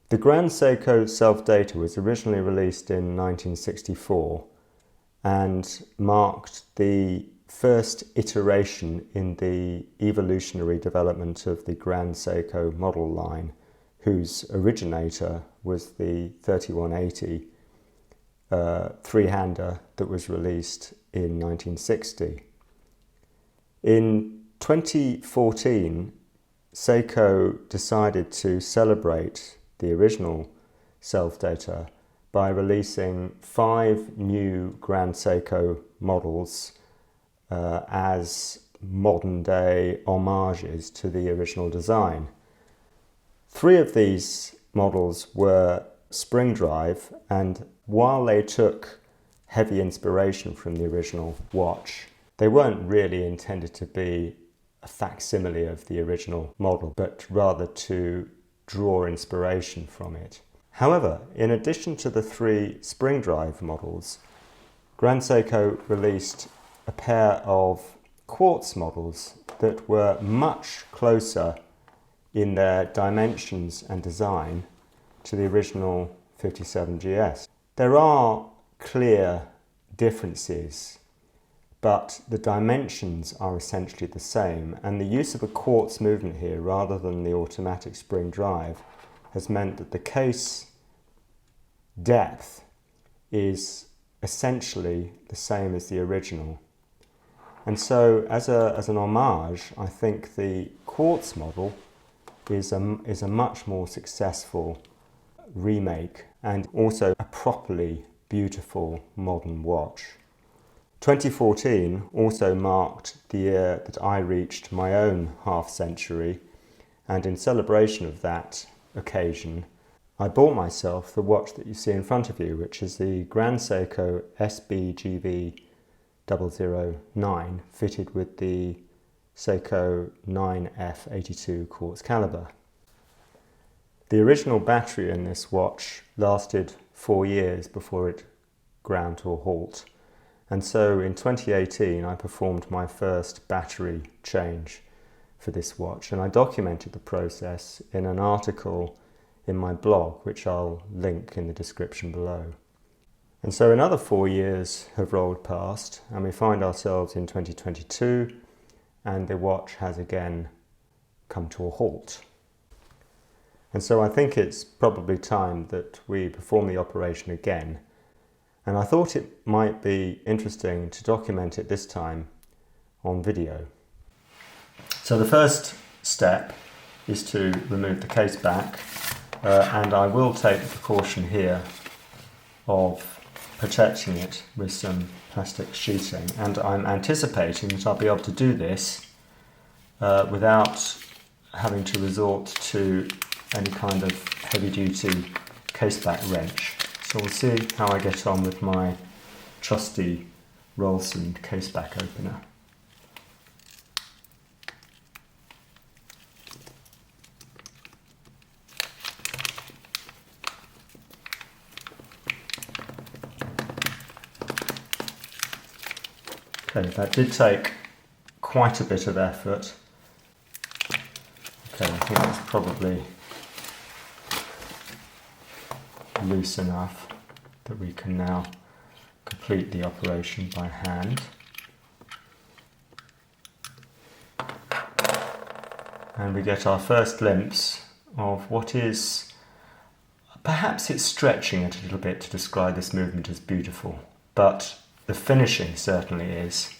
The Grand Seiko Self-Dater was originally released in 1964 and marked the first iteration in the evolutionary development of the Grand Seiko model line, whose originator was the 3180 three-hander that was released in 1960. In 2014, Seiko decided to celebrate the original Self-Dater by releasing 5 new Grand Seiko models as modern-day homages to the original design. 3 of these models were spring drive, and while they took heavy inspiration from the original watch, they weren't really intended to be a facsimile of the original model, but rather to draw inspiration from it. However, in addition to the 3 spring drive models, Grand Seiko released a pair of quartz models that were much closer in their dimensions and design to the original 57GS. There are clear differences, but the dimensions are essentially the same, and the use of a quartz movement here rather than the automatic spring drive has meant that the case depth is essentially the same as the original. And so as an homage, I think the quartz model is a much more successful remake and also a properly beautiful modern watch. 2014 also marked the year that I reached my own half century, and in celebration of that occasion I bought myself the watch that you see in front of you, which is the Grand Seiko SBGV009 fitted with the Seiko 9F82 quartz caliber. The original battery in this watch lasted 4 years before it ground to a halt, and so in 2018 I performed my first battery change for this watch, and I documented the process in an article in my blog, which I'll link in the description below. And so another 4 years have rolled past, and we find ourselves in 2022, and the watch has again come to a halt. And so I think it's probably time that we perform the operation again, and I thought it might be interesting to document it this time on video. So the first step is to remove the case back, and I will take the precaution here of protecting it with some plastic sheeting, and I'm anticipating that I'll be able to do this without having to resort to any kind of heavy-duty case back wrench. So we'll see how I get on with my trusty roll-seamed case back opener. Okay, that did take quite a bit of effort. Okay, I think that's probably loose enough that we can now complete the operation by hand. And we get our first glimpse of what is, perhaps it's stretching it a little bit to describe this movement as beautiful, but the finishing certainly is,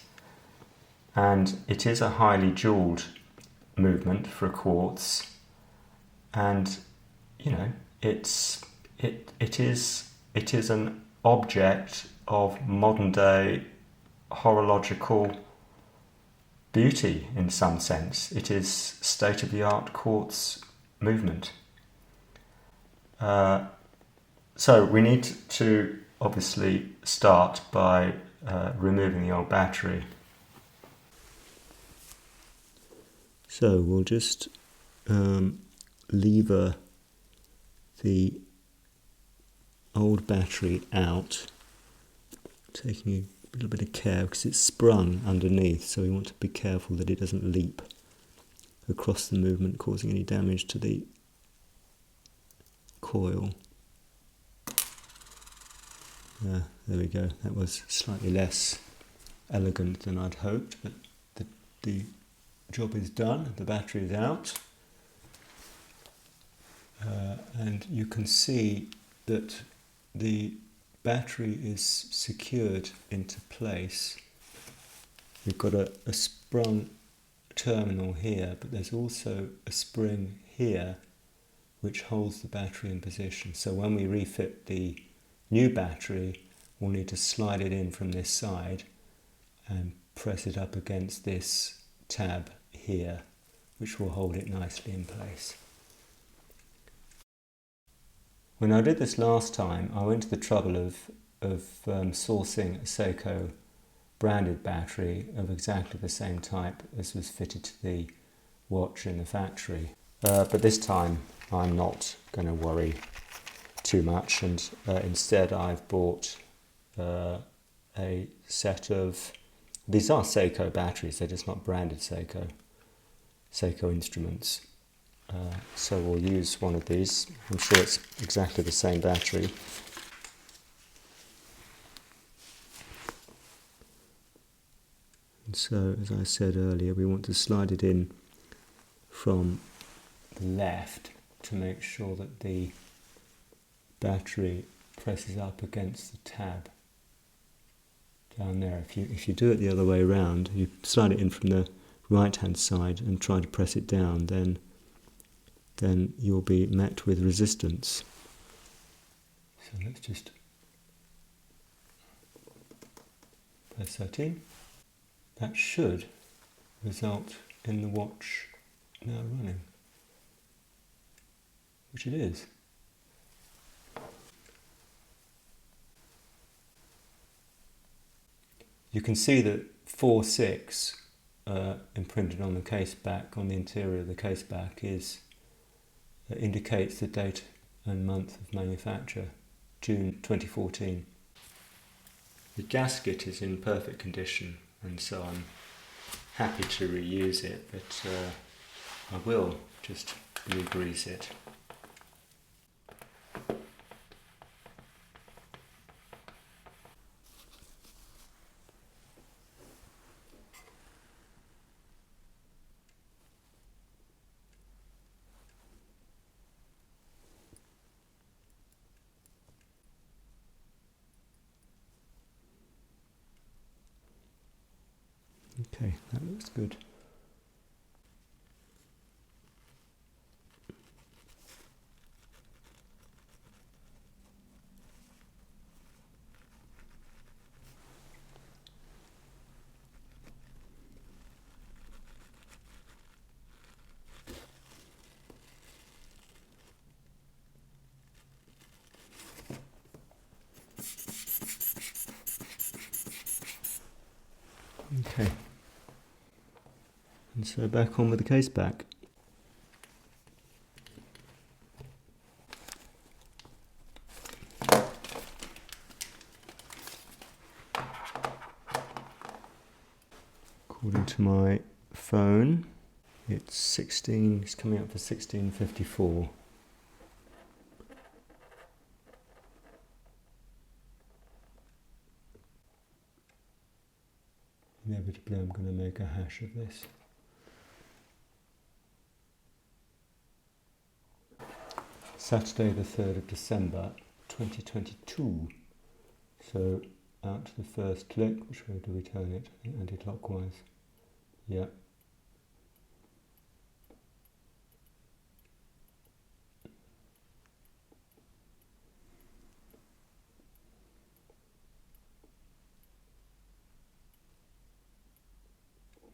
and it is a highly jewelled movement for a quartz, and you know, it is an object of modern day horological beauty in some sense. It is state-of-the-art quartz movement. So we need to obviously start by removing the old battery. So we'll just lever the old battery out, taking a little bit of care because it's sprung underneath, so we want to be careful that it doesn't leap across the movement, causing any damage to the coil. There we go. That was slightly less elegant than I'd hoped, but the job is done. The battery is out. And you can see that the battery is secured into place. We've got a sprung terminal here, but there's also a spring here which holds the battery in position. So when we refit the new battery, we'll need to slide it in from this side and press it up against this tab here, which will hold it nicely in place. When I did this last time, I went to the trouble of sourcing a Seiko branded battery of exactly the same type as was fitted to the watch in the factory. But this time I'm not going to worry too much, and instead I've bought a set of, these are Seiko batteries, they're just not branded Seiko instruments. So we'll use one of these. I'm sure it's exactly the same battery. And so, as I said earlier, we want to slide it in from the left to make sure that the battery presses up against the tab down there. If you do it the other way around, you slide it in from the right hand side and try to press it down, then you'll be met with resistance. So let's just press that in. That should result in the watch now running, which it is. You can see that 46 imprinted on the case back, on the interior of the case back, indicates the date and month of manufacture, June 2014. The gasket is in perfect condition, and so I'm happy to reuse it, but I will just re-grease it. Okay, that looks good. Okay. And so back on with the case back. According to my phone, it's coming up for 16:54. Inevitably I'm going to make a hash of this. Saturday the 3rd of December 2022. So out to the first click. Which way do we turn it? I think anti-clockwise. Yeah.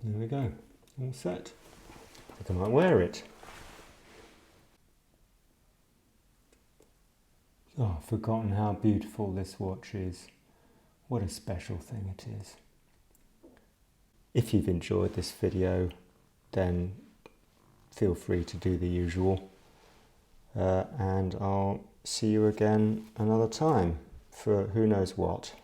There we go. All set. I think I might wear it. Oh, I've forgotten how beautiful this watch is. What a special thing it is. If you've enjoyed this video, then feel free to do the usual. And I'll see you again another time for who knows what.